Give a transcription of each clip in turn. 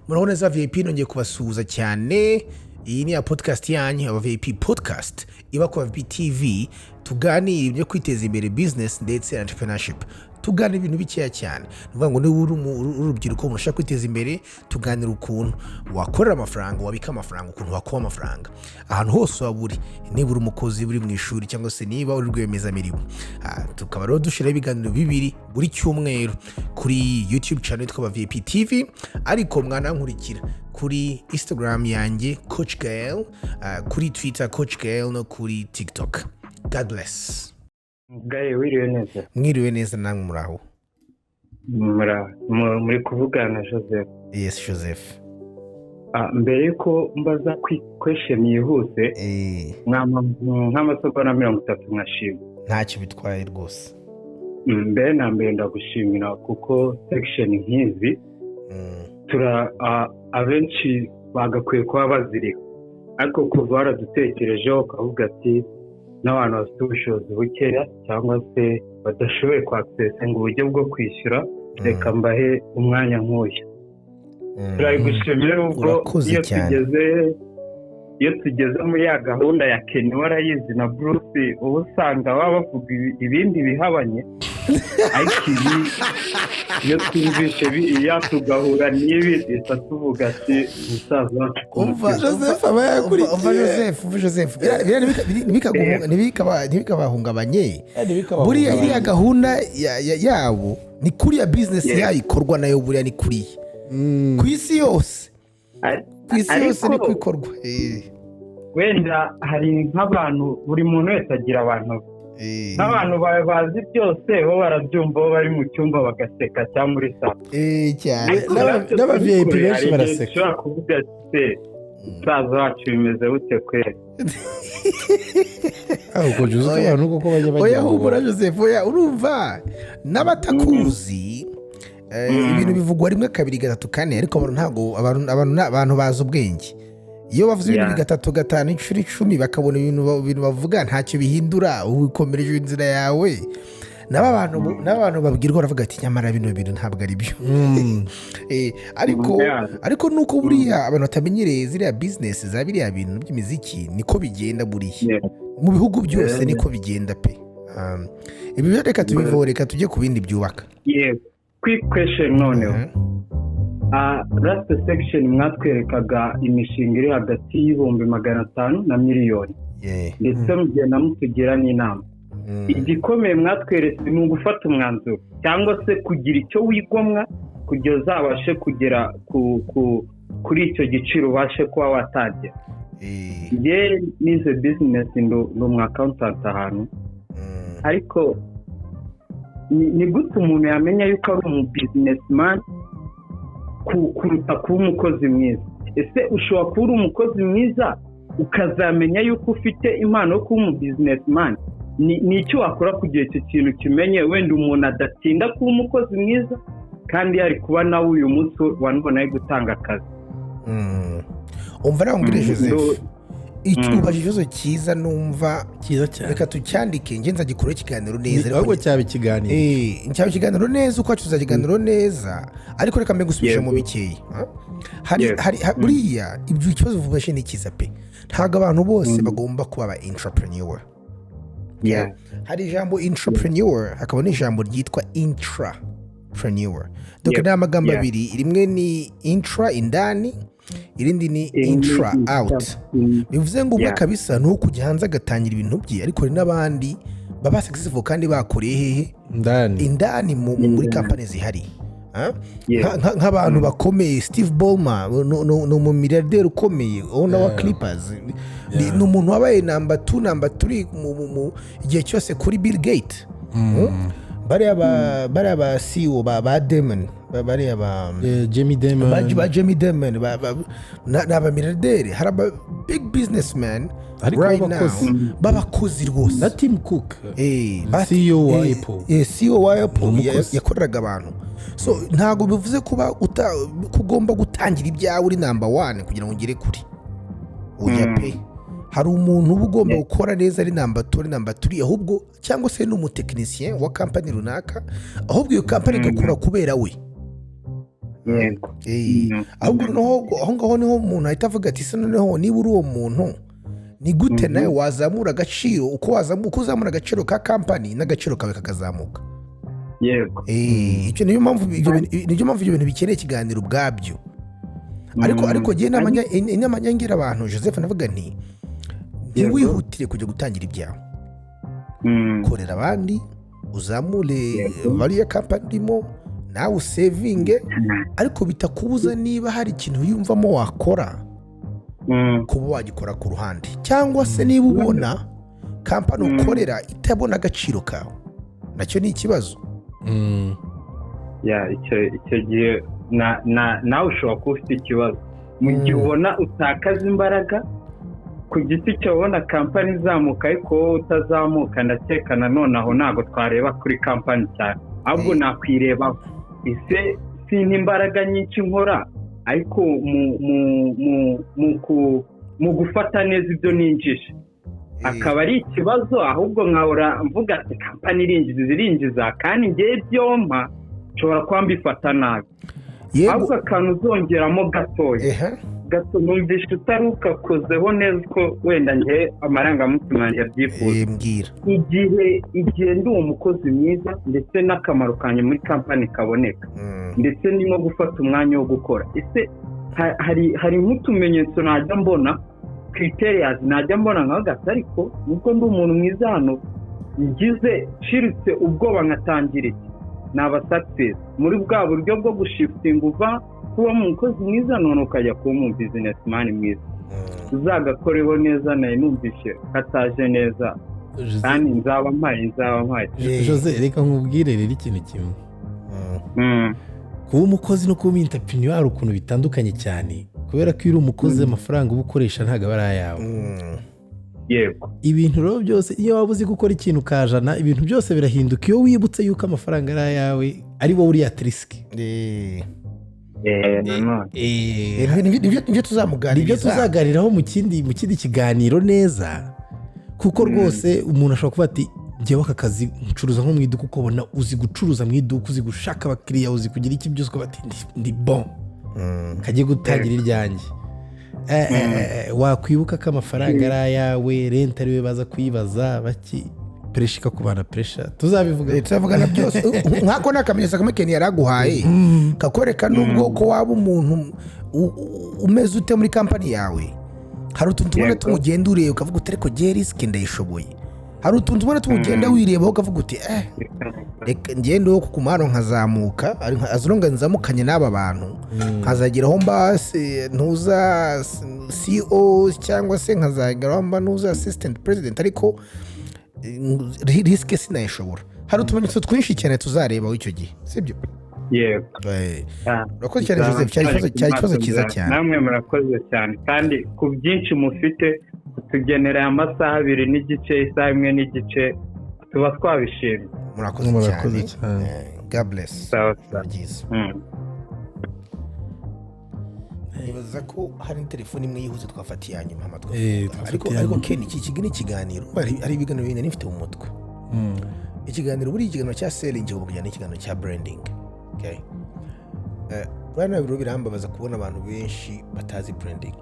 murabona za VIP nongeye kubasuhuza cyane. Iyi ni ya podcast yanyu Abavip Podcast iba ku Abavip TV, tuganira ibyo kwiteza imbere business ndetse entrepreneurship. Tuganira ibintu bikeya cyane. Nuvuga ngo niba uri urubyiruko mushaka kwiteza imbere, tuganira ukuntu wakorera amafaranga, wabika amafaranga, ukuntu wakuba amafaranga ahantu hose waburi, niba uri umukozi uri mu ishuri cyangwa se niba uri rwiyemezamirimo. Tukaba rero dushiraho ibiganiro bibiri buri cyumweru kuri YouTube channel yitwa Abavip TV, ariko mwanankurikira kuri Instagram yanjye Coach Gael, kuri Twitter Coach Gael, no kuri TikTok. God bless. Gaye wiriwe neza. Mwiriwe neza namwe muraho. Muri kuvugana Joseph. Yes Joseph. Mbere ko mbaza question yihuse, nk'amasogo na 30 nkashima. Ntacyo bitwaye rwose. Mbere na mbere ndagushimira kuko section nk'izi abenshi bagakwiye kuba baziriho, ariko kuva waradutekerejeho ukavuga ati n'abantu bafite ubushobozi bukeya cyangwa se badashoboye kwaccessinga uburyo bwo kwishyura, reka mbahe umwanya nk'uyu. Turabigushimira ubwo iyo tugeze muri ya gahunda ya Kenny warayizi na Bruce, ubu usanga baba bavuga ibindi bihabanye, ariko iyo twumvishe biriya tugahura n'ibi tuvuga ati musaza wacu Joseph aba yakurikiye. Joseph ntibikabahungabanye. Buriya iriya gahunda yabo ni kuriya business yayikorwa nayo, buriya ni kuriya ku isi yose. Ku isi yose ni kwikorwa. Wenda hari nk'abantu, buri muntu wese agira abantu n'abantu bazi byose, bo barabyumva, bo bari mu cyumba bagaseka cyangwa muri salo cyane. N'aba VIP benshi baraseka. Ushobora kuvuga ati musaza wacu bimeze bute kweri? Ahubwo Joseph abantu koko bajya humura Joseph, urumva n'abatakuzi ibintu bivugwa rimwe kabiri gatatu kane, ariko ntabwo abantu bazi ubwenge. Iyo bavuze ibintu gatatu gatanu inshuro 10 bakabona ibintu bavuga ntacyo bihindura, ukomereje inzira yawe. N'abantu babwirwa baravuga ati nyamara bino bintu ntabwo ari byo. Ariko nuko buriya abantu batamenyereye ziriya business za biriya bintu by'imiziki, niko bigenda buriya mu bihugu byose, niko bigenda pe. Ibi byo reka tubivoreka tujye ku bindi byubaka. Quick question noneho. Last section mwatwerekaga imishinga iri hagati y'ibihumbi 500 na miliyoni. Ndetse mugenda mutugira n'inama. Igikomeye mwatweretse ni ugufata umwanzuro cyangwa se kugira icyo wigomwa kugira uzabashe kugera kuri icyo giciro ubashe kuba watangira. Ye nize business ndo mu accountant ahantu, ariko ni gute umuntu yamenya yuko ari umu businessman kuruta kuba umukozi mwiza? Ese ushobora kuba uri umukozi mwiza ukazamenya yuko ufite impano yo kuba umu businessman? Ni icyo wakora kugira icyo kintu kimenye, wenda umuntu adatinda kuba umukozi mwiza kandi yari kuba nawe uyu munsi wanubona ari gutanga akazi. Umva nawe mbwire Joseph, icubajije ikibazo cyiza, numva cyiza cyane. Reka tucyandike ngenza gikora ikiganiro neza, ahubwo cyaba ikiganiro cyaba ikiganiro neza, uko tuzaza ikiganiro neza, ariko reka mbe gusubisha mu bikeyi. Hari buriya ibyo ikibazo vubashe ni cyiza pe. Ntago abantu bose bagomba kuba aba entrepreneur. Hari ijambo entrepreneur, hakaba n'ijambo ryitwa intrapreneur. Donc ni amagambo abiri, rimwe ni intra indani, irindi ni intra out. Bivuze ngo umwe kabisa ni ukujya hanze agatangira ibintu bye, ariko hari n'abandi baba successful kandi bakoreye hehe indani muri company zihari. Nk'abantu bakomeye, Steve Ballmer ni umumiliyarderi ukomeye, owner wa Clippers, ni umuntu wabaye number 2 number 3 mu igihe cyose kuri Bill Gates. bariya ba CEO ba Demon, bariya ba Jamie Demon n'aba milliardaire, hari aba big businessman right now babakozi rwose. na Tim Cook CEO wa Apple, CEO wa Apple yakoreraga abantu. So ntago bivuze kuba kugomba gutangira ibyawe uri number 1 kugira ngo ugere kuri ujya pe. Hari umuntu uba ugomba gukora neza ari number 2 number 3, ahubwo cyangwa se n'umutekinisien wa company runaka, ahubwo iyo company igakora kubera we. ahubwo aho ngaho niho umuntu ahita avuga ati se noneho niba uri uwo muntu ni gute nawe wazamura agaciro uko uzamura agaciro ka kampani n'agaciro kawe kakazamuka. Yego. Icyo niyo mpamvu ibyo bintu bikeneye ikiganiro ubwabyo. Ariko giye inama nyangira abantu Joseph navuga nti ntiwihutire kujya gutangira ibyawe. Korera abandi uzamure bariya kampani urimo nawe usevinge, ariko bitakubuza niba hari ikintu wiyumvamo wakora kuba wagikora ku ruhande, cyangwa se niba ubona kampani ukorera itabona agaciro kawe, nacyo ni ikibazo. Icyo gihe nawe ushobora kuba ufite ikibazo mu gihe ubona utakaza imbaraga ku giti cyawe, ubona kampani izamuka ariko wowe utazamuka. Ndakekana noneho ntabwo twareba kuri kampani cyane, ahubwo nakwirebaho ese sinta imbaraga nyinshi nkora, ariko mu gufata neza ibyo ninjije akaba ari ikibazo. Ahubwo nkahora mvuga ati kampani irinjiza kandi ngewe byompa nshobora kuba mbifata nabi. Ahubwo akantu uzongeramo gatoya gato numvishe utari ukakozeho neza ko wenda ngewe amarangamutima yanjye abyifuza. Igihe ndi umukozi mwiza ndetse n'akamaro kanjye muri kampani kaboneka, ndetse ndimo gufata umwanya wo gukora, ese hari nk'utumenyetso najya mbona, criterias najya mbona nka gato, ariko nubwo ndi umuntu mwiza hano ngize nshiritse ubwoba nkatangira iki naba success muri bwa buryo bwo gushiftinga uva kuba umukozi mwiza none ukajya kuba umu businessman mwiza. Uzagakoreho neza nayo numvishe kataje neza kandi nzaba mpaye. Jose, reka nkubwire rero ikintu kimwe. Kuba umukozi no kuba entrepreneur ukuntu bitandukanye cyane, kubera ko iyo uri umukozi amafaranga uba ukoresha ntabwo aba ari ayawe. Yego. Ibintu rero byose iyo waba uzi gukora ikintu kajana, ibintu byose birahinduka iyo wibutse yuko amafaranga ari ayawe, ari wowe uri at risk. Nibyo tuzaganiraho mu kindi kiganiro neza, kuko rwose umuntu ashobora kuba ati njyewe aka kazi ncuruza nko mu iduka, uko ubona uzi gucuruza mu iduka, uzi gushaka abakiriya, uzi kugira iki byose, ukaba ati ndi bon kagiye gutangira iryanjye. Wakwibuka ko amafaranga ari ayawe, renta ariwe baza kuyibaza baki pressure ikakubana pressure, tuzavugana byose. Nkako nakamenyesa kamwe Ken yaraguhaye kakwereka nubwo ko waba umuntu umeze ute muri kampani yawe, hari utuntu tubona tumugenda ureba ukavuga uti ariko je risk ndayishoboye. Hari utuntu tubona tumugenda wirebaho ukavuga uti reka ngende wo kukumaro nkazamuka, azuronga nzamukanye n'aba bantu nkazageraho mbase ntuza CEO cyangwa se nkazageraho mba ntuza assistant president, ariko risk sinayishobora. Hari utumenyetso twinshi cyane tuzarebaho icyo gihe, sibyo? Yego. Urakoze cyane Joseph, cyari ikibazo cyiza cyane. Namwe murakoze cyane, kandi ku byinshi mufite tugenera amasaha 2 n'igice, isaha 1 n'igice, tuba twabishimye. Murakoze cyane. God bless. Sawa. Nibaza ko hari telefone imwe yihuse twafatiye hanyuma amatwi. Ariko Ken, iki kiganiro hari ibiganiro bindi nifite mu mutwe. Ikiganiro buri ikiganiro cya selling cyo kujyana ikiganiro cya branding. Okay. Bwana biro birambabaza kubona abantu benshi batazi branding.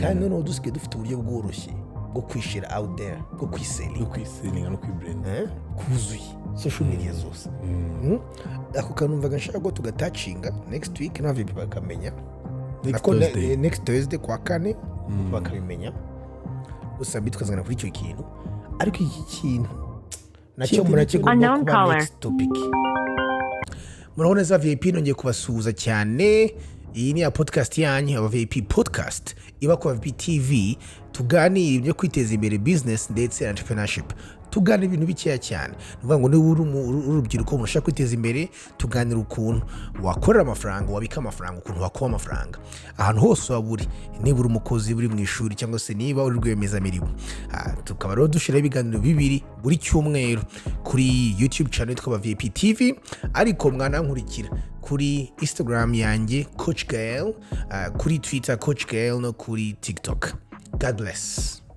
Kandi noneho dusigaye dufite uburyo bworoshye bwo kwishira out there, bwo kwiselinga no kwibrand, kuzuye social media zose. Ako kanumvaga nshaka ko tugatacinga next week n'abavip bakamenya. Next Thursday kwa kane bakabimenya. Gusa bitwazana kuri icyo kintu, ariko iki kintu nacyo murakigomba kuba next topic. Murabona za VIP nongeye kubasuhuza cyane. Iyi ni ya podcast yanyu Abavip Podcast iba ku Abavip TV. Tuganira ibyo kwiteza imbere, business ndetse na entrepreneurship. Tuganira ibintu bikeya cyane. Nuvuga ngo niba uri urubyiruko mushaka kwiteza imbere, tuganira ukuntu wakorera amafaranga, wabika amafaranga, ukuntu wakuba amafaranga ahantu hose waba uri, niba uri umukozi uri mu ishuri cyangwa se niba uri rwiyemezamirimo. Tukaba rero dushiraho ibiganiro 2 buri cyumweru kuri YouTube channel yitwa Abavip TV, ariko mwanankurikira kuri Instagram yanjye Coach Gael, kuri Twitter Coach Gael, no kuri TikTok. God bless.